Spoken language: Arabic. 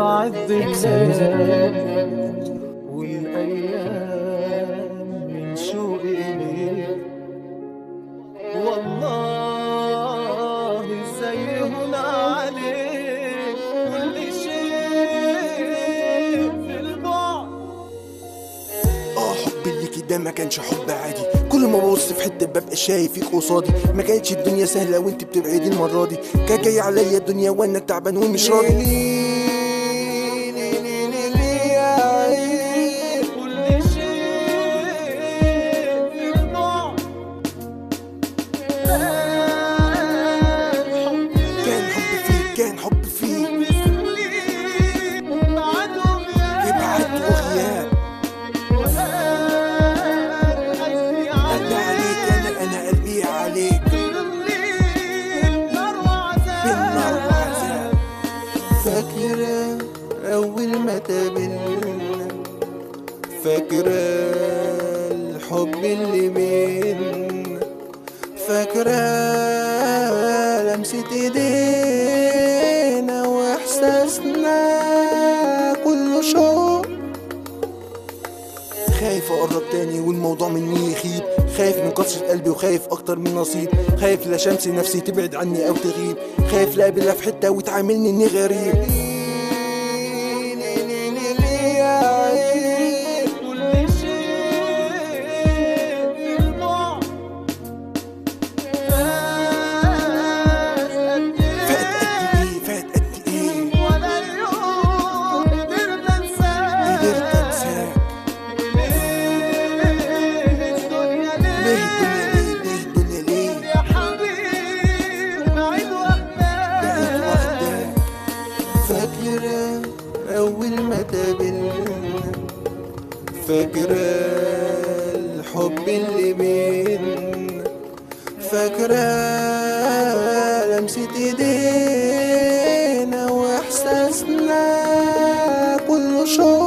تعد الليالي والايام من شوقي اليك، والله ازاي هون عليك كل شيء في البعد. حب اللي كده ما كانش حب عادي، كل ما ببص في حته ببقى شايف فيك قصادي. ما كانتش الدنيا سهله وانت بتبعدي المره دي، كان جاي عليا الدنيا وانا تعبان ومش راضي. كان حب فيك ابعد وغياب، قلبي عليك انا قلبي عليك، بالنار وعذاب. فاكرة اول ما تقابلنا، فاكرة الحب اللي بينا، فاكرة لمسة ايدينا واحساسنا كله شوق. خايف اقرب تاني والموضوع مني يخيب، خايف من كسرة قلبي وخايف اكتر من نصيب، خايف لا شمس نفسي تبعد عني او تغيب، خايف لا اقابلها في حتة وتعاملني اني غريب. فاكرة أول ما تقابلنا، فاكرة الحب اللي بينا، فاكرة لمسة ايدينا واحساسنا كله شوق.